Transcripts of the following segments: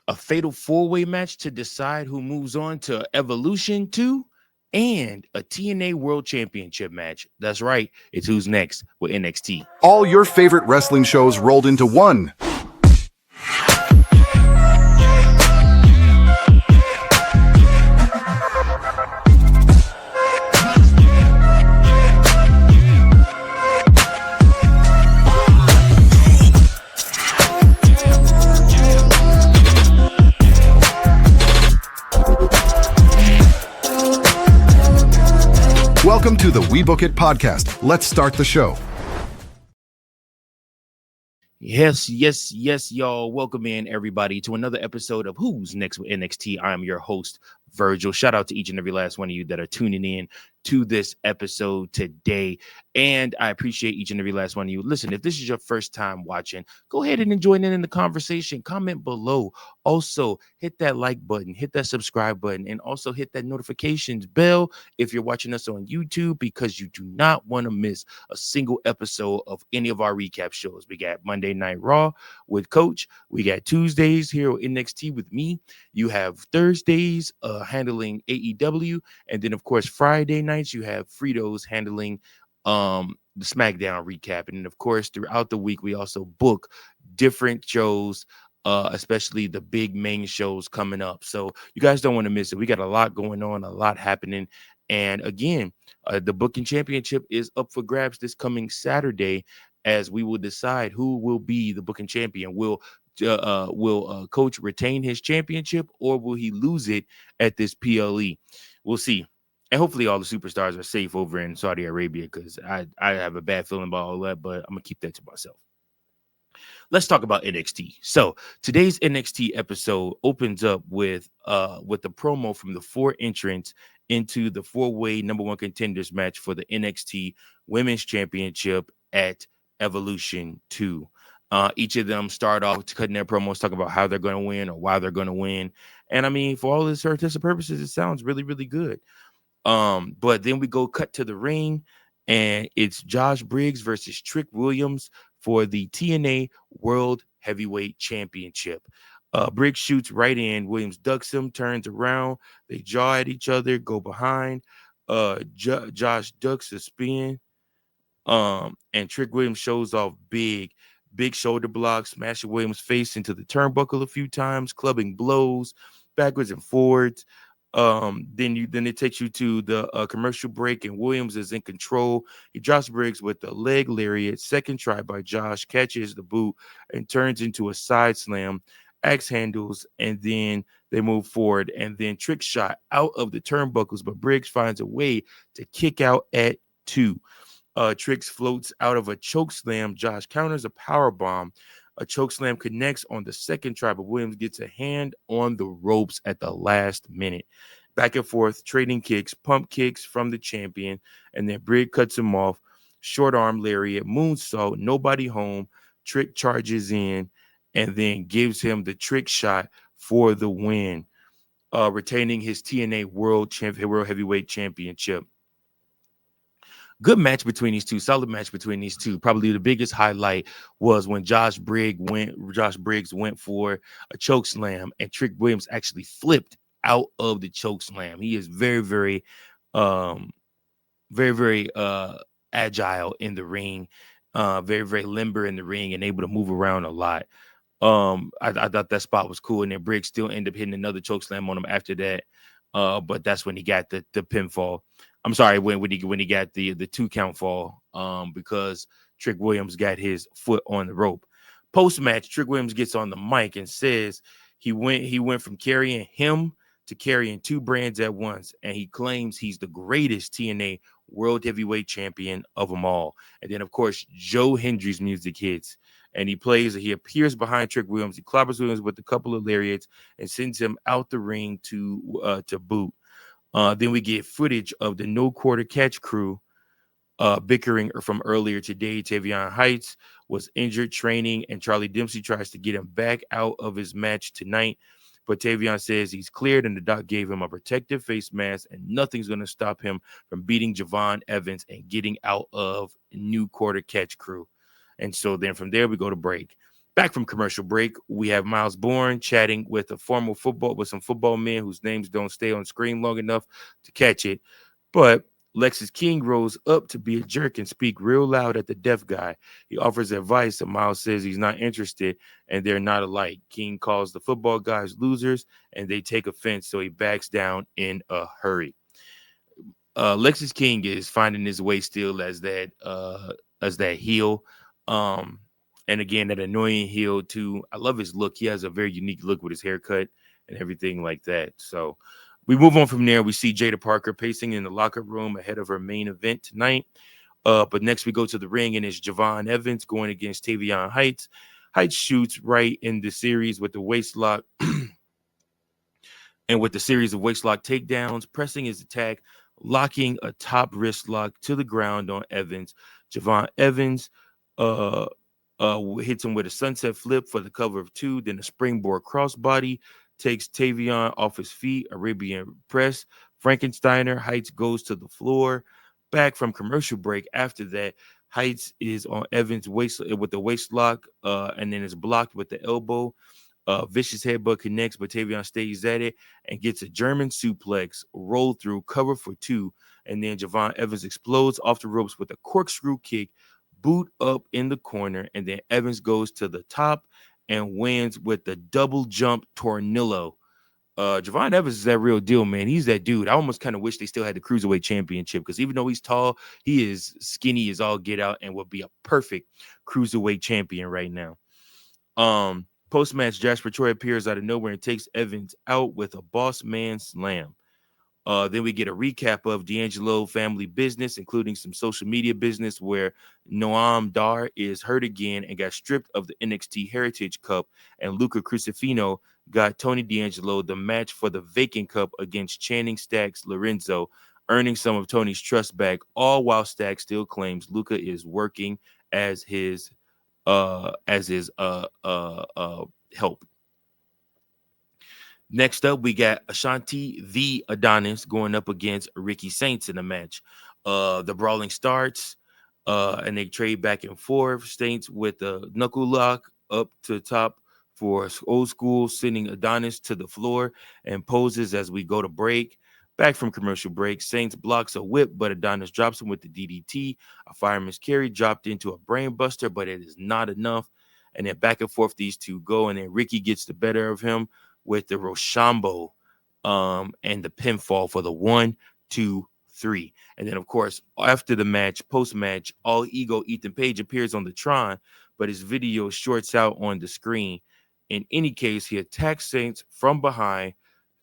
a fatal four-way match to decide who moves on to Evolution 2, and a TNA World Championship match. That's right, it's Who's Next with NXT. All your favorite wrestling shows rolled into one. Welcome to the We Book It podcast. Let's start the show. Yes, y'all. Welcome in, everybody, to another episode of Who's Next with NXT. I'm your host, Virgil. Shout out to each and every last one of you that are tuning in to this episode today. And I appreciate each and every last one of you. Listen, if this is your first time watching, go ahead and join in the conversation. Comment below. Also, hit that like button, hit that subscribe button, and also hit that notifications bell if you're watching us on YouTube, because you do not want to miss a single episode of any of our recap shows. We got Monday Night Raw with Coach. We got Tuesdays here with NXT with me. You have Thursdays handling AEW, and then of course Friday nights you have Fritos handling the SmackDown recap. And then of course throughout the week we also book different shows, especially the big main shows coming up. So you guys don't want to miss it. We got a lot going on, a lot happening. And again, the booking championship is up for grabs this coming Saturday, as we will decide who will be the booking champion. Will Coach retain his championship, or will he lose it at this PLE? We'll see. And hopefully all the superstars are safe over in Saudi Arabia, because I have a bad feeling about all that, but I'm going to keep that to myself. Let's talk about NXT. So today's NXT episode opens up with the promo from the four entrants into the four-way number one contenders match for the NXT Women's Championship at Evolution 2. Each of them start off cutting their promos, talking about how they're going to win or why they're going to win. And I mean, for all intents and purposes, it sounds really, really good. But then we go cut to the ring, and it's Josh Briggs versus Trick Williams for the TNA World Heavyweight Championship. Briggs shoots right in. Williams ducks him, turns around. They jaw at each other, go behind. Josh ducks a spin. And Trick Williams shows off big shoulder blocks, smashing Williams' face into the turnbuckle a few times, clubbing blows backwards and forwards. Then it takes you to the commercial break, and Williams is in control. He drops Briggs with the leg lariat. Second try by Josh, catches the boot and turns into a side slam, axe handles, and then they move forward. And then Trick shot out of the turnbuckles, but Briggs finds a way to kick out at 2. Trix floats out of a choke slam. Josh counters a power bomb. A choke slam connects on the second try, but Williams gets a hand on the ropes at the last minute. Back and forth, trading kicks, pump kicks from the champion, and then Briggs cuts him off. Short arm lariat, moonsault, nobody home. Trick charges in and then gives him the trick shot for the win, retaining his TNA World Heavyweight Championship. Good match between these two, solid match between these two. Probably the biggest highlight was when Josh Briggs went for a choke slam, and Trick Williams actually flipped out of the choke slam. He is very, very agile in the ring, very, very limber in the ring, and able to move around a lot. I thought that spot was cool, and then Briggs still ended up hitting another choke slam on him after that. But that's when he got the pinfall. I'm sorry, when he got the 2 count fall, because Trick Williams got his foot on the rope. Post match, Trick Williams gets on the mic and says he went from carrying him to carrying 2 brands at once, and he claims he's the greatest TNA World Heavyweight Champion of them all. And then of course Joe Hendry's music hits, and he appears behind Trick Williams. He clobbers Williams with a couple of lariats and sends him out the ring to boot. Then we get footage of the No Quarter Catch crew bickering from earlier today. Tavon Heights was injured training, and Charlie Dempsey tries to get him back out of his match tonight. But Tavon says he's cleared, and the doc gave him a protective face mask, and nothing's going to stop him from beating Javon Evans and getting out of New Quarter Catch crew. And so then from there we go to break. Back from commercial break, we have Miles Bourne chatting with some football men whose names don't stay on screen long enough to catch it. But Lexus King rose up to be a jerk and speak real loud at the deaf guy. He offers advice, and Miles says he's not interested, and they're not alike. King calls the football guys losers, and they take offense, so he backs down in a hurry. Lexus King is finding his way still as that heel. Um, and again, that annoying heel too. I love his look. He has a very unique look with his haircut and everything like that. So we move on from there. We see Jada Parker pacing in the locker room ahead of her main event tonight. But next we go to the ring, and it's Javon Evans going against Tavion Heights. Heights shoots right in the series with the waist lock and with the series of waist lock takedowns, pressing his attack, locking a top wrist lock to the ground on Evans. Javon Evans uh, hits him with a sunset flip for the cover of two, then a springboard crossbody, takes Tavion off his feet, Arabian press. Frankensteiner, Heights goes to the floor. Back from commercial break after that, Heights is on Evans' waist with the waist lock, and then is blocked with the elbow. Vicious headbutt connects, but Tavion stays at it and gets a German suplex, roll through, cover for two, and then Javon Evans explodes off the ropes with a corkscrew kick, boot up in the corner, and then Evans goes to the top and wins with the double jump tornillo. Javon Evans is that real deal, man. He's that dude. I almost kind of wish they still had the Cruiserweight Championship because even though he's tall, he is skinny as all get out and would be a perfect Cruiserweight champion right now. Post-match, Jasper Troy appears out of nowhere and takes Evans out with a boss man slam. Then we get a recap of D'Angelo family business, including some social media business where Noam Dar is hurt again and got stripped of the NXT Heritage Cup, and Luca Crucifino got Tony D'Angelo the match for the vacant cup against Channing Stacks Lorenzo, earning some of Tony's trust back, all while Stacks still claims Luca is working as his help. Next up, we got Ashanti the Adonis going up against Ricky Saints in the match. The brawling starts, and they trade back and forth. Saints with a knuckle lock up to top for old school, sending Adonis to the floor and poses as we go to break. Back from commercial break, Saints blocks a whip, but Adonis drops him with the DDT. A fireman's carry dropped into a brain buster, but it is not enough. And then back and forth these two go, and then Ricky gets the better of him with the Rochambeau and the pinfall for the 1, 2, 3. And then, of course, after the match, post-match, All Ego Ethan Page appears on the Tron, but his video shorts out on the screen. In any case, he attacks Saints from behind,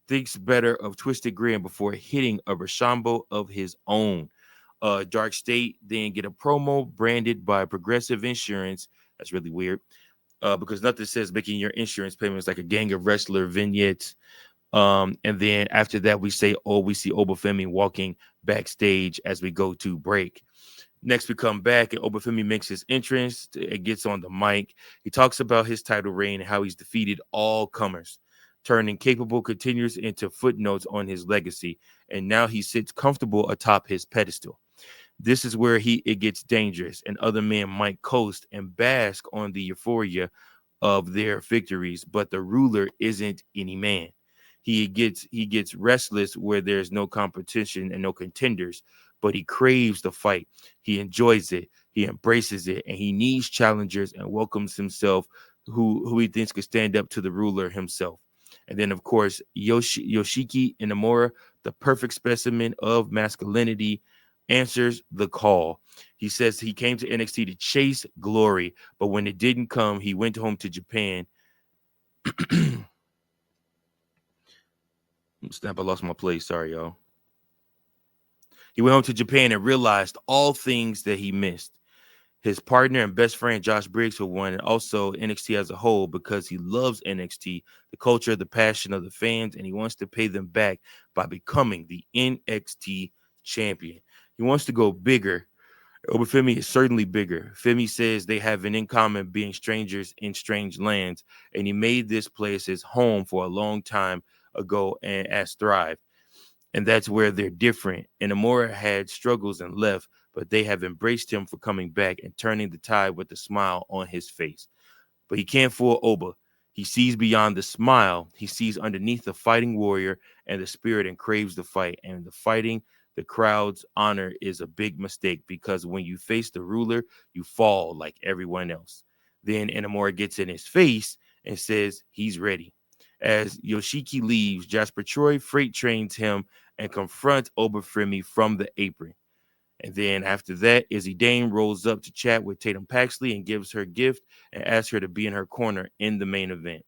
thinks better of Twisted Grin before hitting a Rochambeau of his own. Dark State then get a promo branded by Progressive Insurance. That's really weird. Because nothing says making your insurance payments like a gang of wrestler vignettes. And then after that, we see Oba Femi walking backstage as we go to break. Next, we come back and Oba Femi makes his entrance. It gets on the mic. He talks about his title reign and how he's defeated all comers. Turning capable continues into footnotes on his legacy, and now he sits comfortable atop his pedestal. This is where it gets dangerous, and other men might coast and bask on the euphoria of their victories, but the ruler isn't any man. He gets restless where there's no competition and no contenders, but he craves the fight. He enjoys it. He embraces it, and he needs challengers and welcomes himself who he thinks could stand up to the ruler himself. And then, of course, Yoshiki Inamura, the perfect specimen of masculinity, answers the call. He says he came to NXT to chase glory, but when it didn't come, he went home to Japan. Snap, I lost my place. Sorry, y'all. He went home to Japan and realized all things that he missed. His partner and best friend, Josh Briggs, for one, and also NXT as a whole, because he loves NXT, the culture, the passion of the fans, and he wants to pay them back by becoming the NXT champion. He wants to go bigger. Oba Femi is certainly bigger. Femi says they have an in common being strangers in strange lands, and he made this place his home for a long time ago and has thrived. And that's where they're different. And Amora had struggles and left, but they have embraced him for coming back and turning the tide with a smile on his face. but he can't fool Oba. He sees beyond the smile. He sees underneath the fighting warrior and the spirit and craves the fight. And the fighting, the crowd's honor is a big mistake because when you face the ruler, you fall like everyone else. Then Inamura gets in his face and says he's ready. As Yoshiki leaves, Jasper Troy freight trains him and confronts Oba Femi from the apron. And then after that, Izzy Dane rolls up to chat with Tatum Paxley and gives her a gift and asks her to be in her corner in the main event.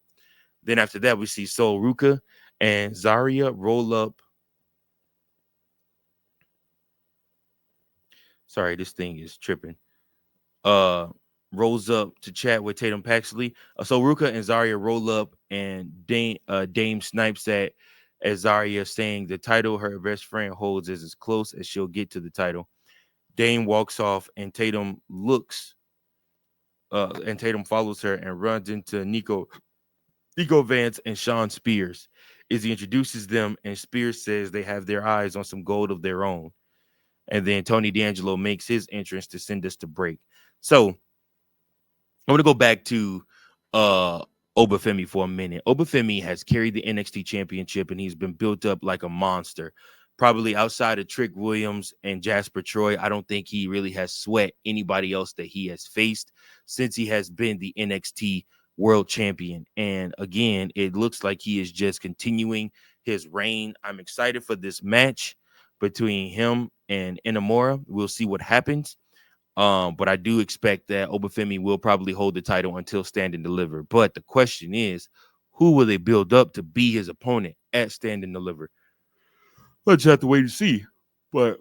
Then after that, we see Sol Ruka and Zarya roll up. Sorry, this thing is tripping. Uh, Rolls up to chat with Tatum Paxley. So Ruka and Zarya roll up, and Dame snipes at Zarya, saying the title her best friend holds is as close as she'll get to the title. Dame walks off, and Tatum follows her and runs into Nico Vance and Sean Spears. Izzy introduces them, and Spears says they have their eyes on some gold of their own. And then Tony D'Angelo makes his entrance to send us to break. So I'm going to go back to Oba Femi for a minute. Oba Femi has carried the NXT championship, and he's been built up like a monster. Probably outside of Trick Williams and Jasper Troy, I don't think he really has sweat anybody else that he has faced since he has been the NXT World Champion. And again, it looks like he is just continuing his reign. I'm excited for this match between him and Inamura. We'll see what happens. But I do expect that Oba Femi will probably hold the title until Stand and Deliver. But the question is, who will they build up to be his opponent at Stand and Deliver? Let's have to wait and see. But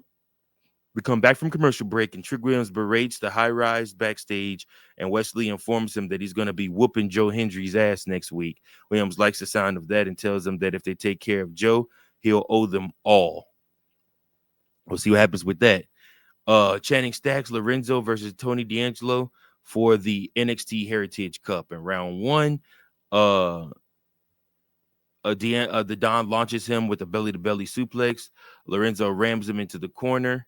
we come back from commercial break, and Trick Williams berates the high rise backstage, and Wesley informs him that he's going to be whooping Joe Hendry's ass next week. Williams likes the sound of that and tells them that if they take care of Joe, he'll owe them all. We'll see what happens with that. Channing Stacks, Lorenzo versus Tony D'Angelo for the NXT Heritage Cup. In round one, the Don launches him with a belly-to-belly suplex. Lorenzo rams him into the corner,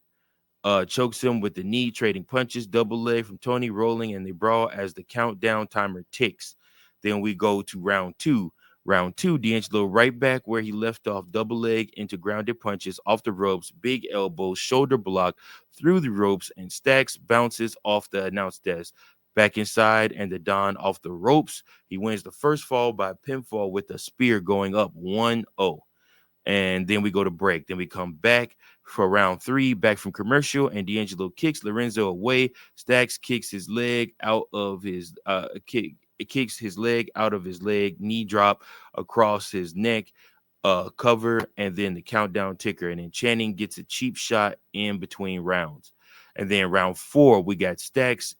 chokes him with the knee, trading punches, double leg from Tony, rolling, and they brawl as the countdown timer ticks. Then we go to round two. Round two, D'Angelo right back where he left off, double leg into grounded punches off the ropes, big elbow, shoulder block through the ropes, and Stacks bounces off the announce desk. Back inside, and the Don off the ropes. He wins the first fall by pinfall with a spear going up 1-0. And then we go to break. Then we come back for round three, back from commercial, and D'Angelo kicks Lorenzo away. Stacks kicks his leg out of his kicks his leg out of his leg, knee drop across his neck, cover, and then the countdown ticker. And then Channing gets a cheap shot in between rounds. And then round four, we got Stacks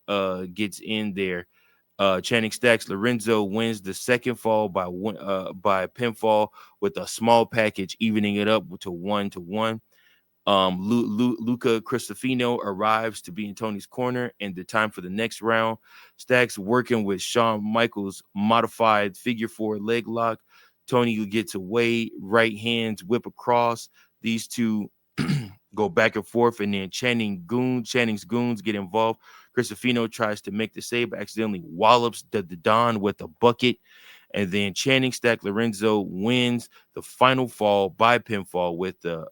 gets in there. Channing Stacks, Lorenzo wins the second fall by pinfall with a small package, evening it up to 1-1. Luca Cristofino arrives to be in Tony's corner, and the time for the next round. Stacks working with Shawn Michaels' modified figure four leg lock. Tony gets away, right hands whip across. These two go back and forth, and then Channing's goons get involved. Cristofino tries to make the save, but accidentally wallops the Don with a bucket. And then Channing Stack Lorenzo wins the final fall by pinfall with the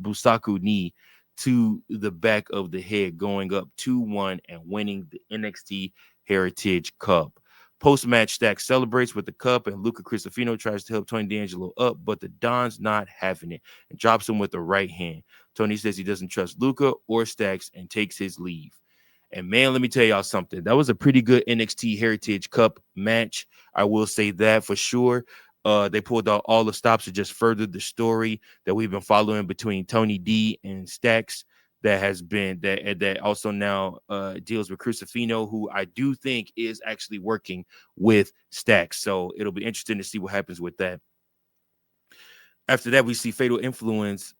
Busaku knee to the back of the head, going up 2-1 and winning the NXT Heritage Cup. Post-match, Stack celebrates with the cup, and Luca Cristofino tries to help Tony D'Angelo up, but the Don's not having it and drops him with the right hand. Tony says he doesn't trust Luca or Stacks and takes his leave. And man, let me tell y'all something. That was a pretty good NXT Heritage Cup match. I will say that for sure. They pulled out all the stops to just further the story that we've been following between Tony D and Stacks. That has been that also now deals with Cristofino, who I do think is actually working with Stacks. So it'll be interesting to see what happens with that. After that, we see Fatal Influence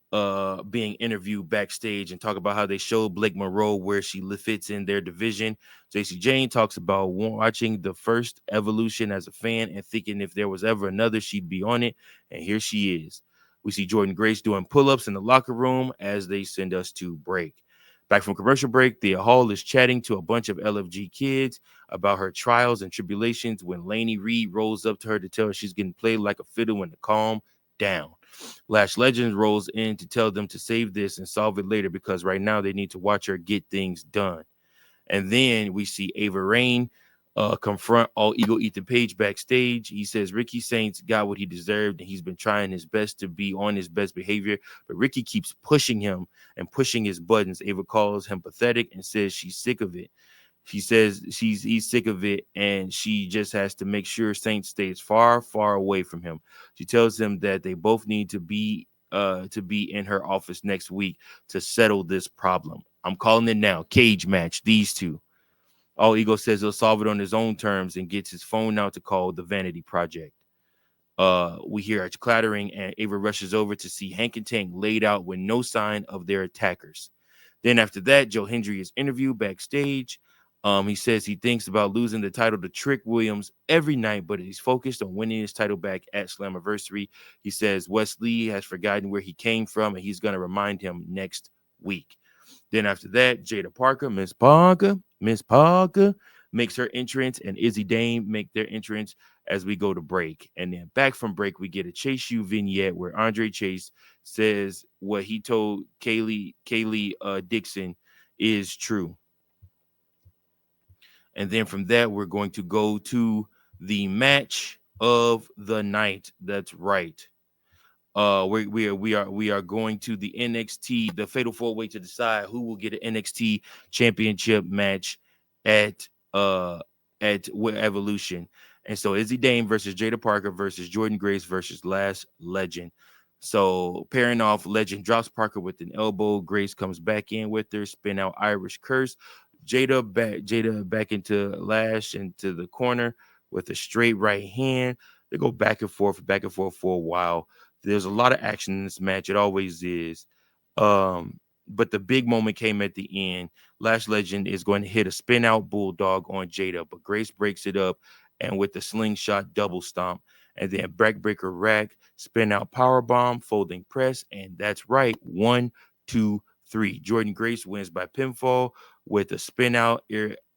being interviewed backstage and talk about how they showed Blake Monroe where she fits in their division. JC Jane talks about watching the first Evolution as a fan and thinking if there was ever another, she'd be on it. And here she is. We see Jordynne Grace doing pull-ups in the locker room as they send us to break. Back from commercial break, Thea Hall is chatting to a bunch of LFG kids about her trials and tribulations when Lainey Reed rolls up to her to tell her she's getting played like a fiddle and to calm down. Lash Legends rolls in to tell them to save this and solve it later because right now they need to watch her get things done. And then we see Ava Rain confront All Ego Ethan Page backstage. He says Ricky Saints got what he deserved, and he's been trying his best to be on his best behavior, but Ricky keeps pushing him and pushing his buttons. Ava calls him pathetic and says she's sick of it. She says he's sick of it, and she just has to make sure Saint stays far, far away from him. She tells him that they both need to be in her office next week to settle this problem. I'm calling it now. Cage match, these two. All Ego says he'll solve it on his own terms and gets his phone out to call the Vanity Project. We hear a clattering, and Ava rushes over to see Hank and Tank laid out with no sign of their attackers. Then after that, Joe Hendry is interviewed backstage. He says he thinks about losing the title to Trick Williams every night, but he's focused on winning his title back at Slammiversary. He says Wes Lee has forgotten where he came from, and he's going to remind him next week. Then after that, Jada Parker, Miss Parker makes her entrance, and Izzy Dame make their entrance as we go to break. And then back from break, we get a Chase U vignette where Andre Chase says what he told Kaylee Dixon is true. And then from that, we're going to go to the match of the night. That's right. We are going to the NXT, the Fatal 4-Way, to decide who will get an NXT championship match at Evolution. And so Izzy Dame versus Jada Parker versus Jordynne Grace versus Lash Legend. So pairing off, Legend drops Parker with an elbow. Grace comes back in with her spin out Irish curse. Jada back into Lash into the corner with a straight right hand. They go back and forth for a while. There's a lot of action in this match. It always is. But the big moment came at the end. Lash Legend is going to hit a spin out bulldog on Jada, but Grace breaks it up and with the slingshot double stomp, and then backbreaker rack, spin out power bomb, folding press, and that's right. 1, 2, 3. Jordynne Grace wins by pinfall with a spin out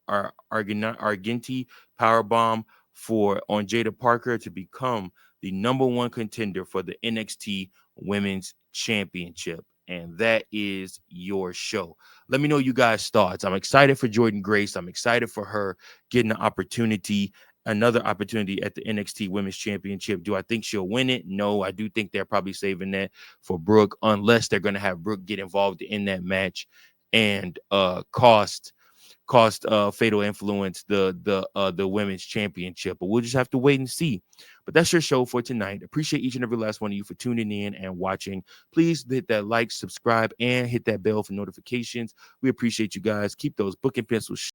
Argenti power bomb on Jada Parker to become the number one contender for the NXT Women's Championship. And that is your show. Let me know you guys' thoughts. I'm excited for Jordynne Grace. I'm excited for her getting another opportunity at the NXT Women's Championship. Do I think she'll win it? No, I do think they're probably saving that for Brooke, unless they're going to have Brooke get involved in that match and cost Fatal Influence the Women's Championship. But we'll just have to wait and see. But that's your show for tonight. Appreciate each and every last one of you for tuning in and watching. Please hit that like, subscribe, and hit that bell for notifications. We appreciate you guys. Keep those book and pencils